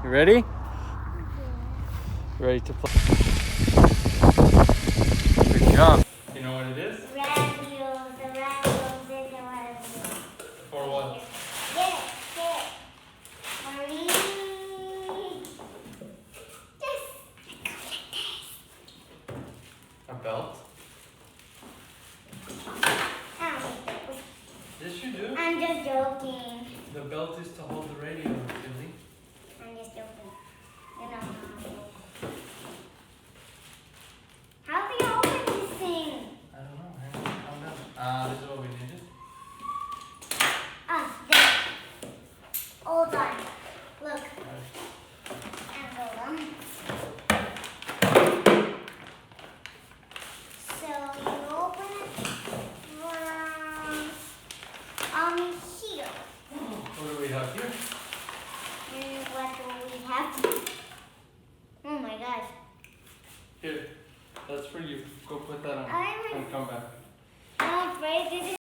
You ready? Ready to play? Good job. You know what it is? Radios, the radios is the radios. For what? Get it. Marie. Yes. A belt? Yes, you do. I'm just joking. The belt is to hold the radio, Billy. I'm just joking. You know how do you open this thing? I don't know. Hang on, calm down. This is what we needed. There. Hold on. Look. And hold on. So you open it from here. What do we have here? And what do we have? Oh my gosh. Here. That's for you. Go put that on I'm- and come back. I'm afraid this is.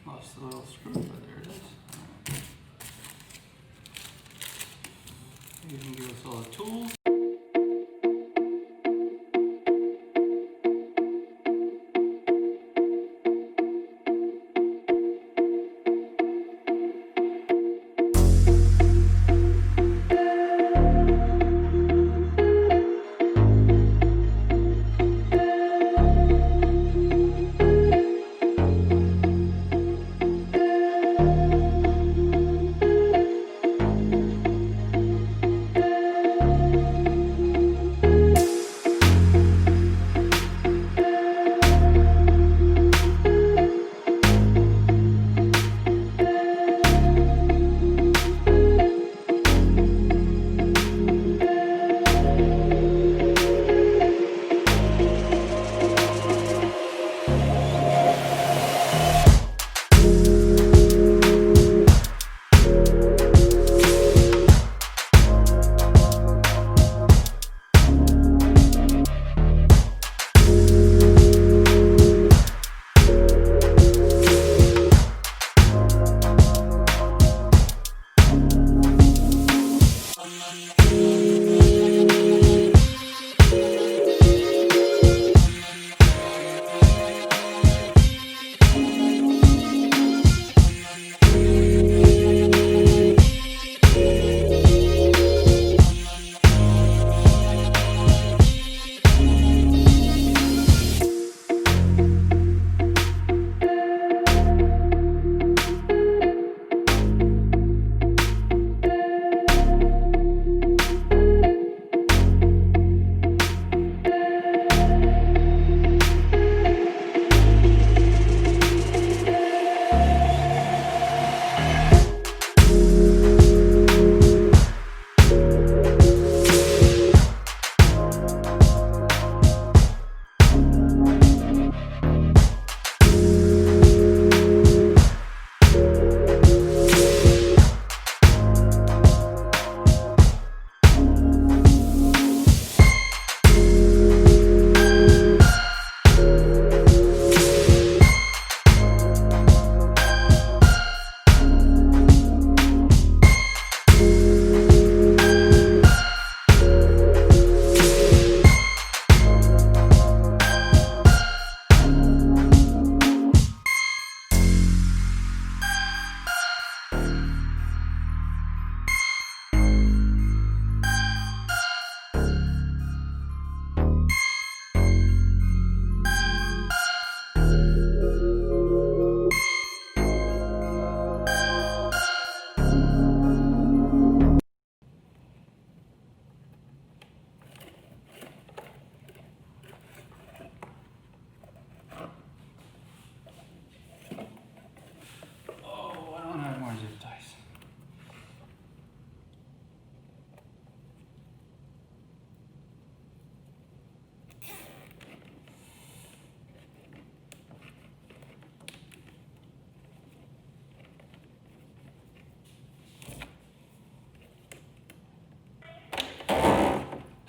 Lost the little screw, but there it is. You can give us all the tools.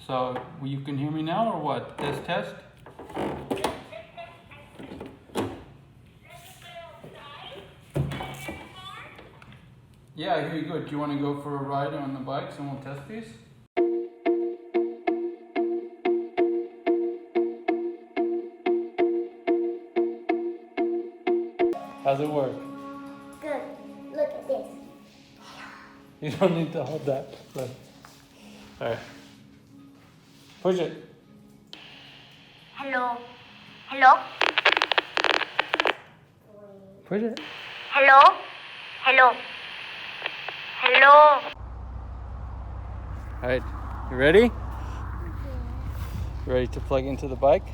So you can hear me now or what? Test? Yeah, here you go. Do you want to go for a ride on the bikes and we'll test these? How's it work? Good. Look at this. You don't need to hold that. Look. Alright. Push it. Hello. Hello. Push it. Hello. Hello. Hello. Alright. You ready? You ready to plug into the bike?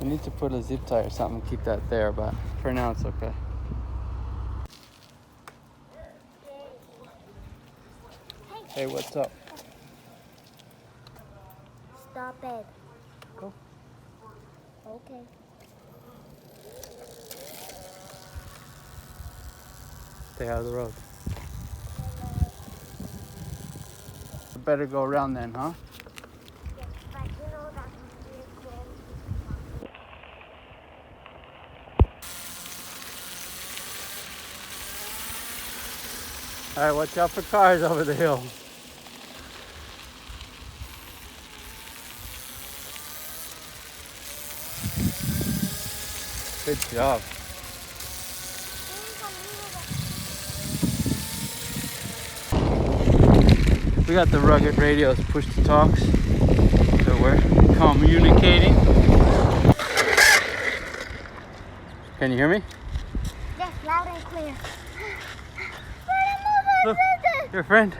We need to put a zip tie or something and keep that there, but for now it's okay. Hey, what's up? Stop it. Go. Okay. Stay out of the road. Better go around then, huh? Yes, but you know that's really cool. Alright, watch out for cars over the hill. Good job. We got the rugged radios push to talks, so we're communicating. Can you hear me? Yes, loud and clear. Look, your friend.